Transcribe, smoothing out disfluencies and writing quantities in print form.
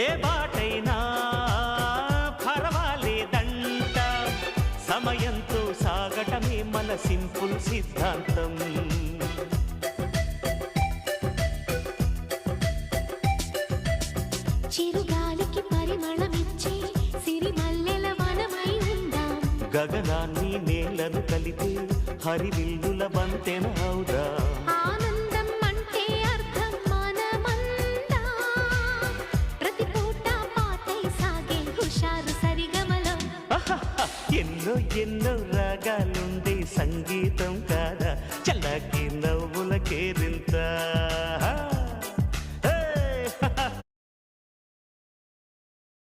ఏ బాటైనా పర్వాలేదంట, సమయంతో సాగటమే మన సింపుల్ సిద్ధాంతం. చిరుగాలికి పరిమళమిచ్చే సిరిమల్లెల వనమై ఉందాం, గగనాన్ని నేలను కలిపే హరివిల్లుల బంతెన అవుదాం. ఆనందం అంటే అర్థం మనమందా, ప్రతి పూట పాటై సాగే హుషారు సరిగమలో. ఎన్నో ఎన్నో రాగాలుండే సంగీతం కాదు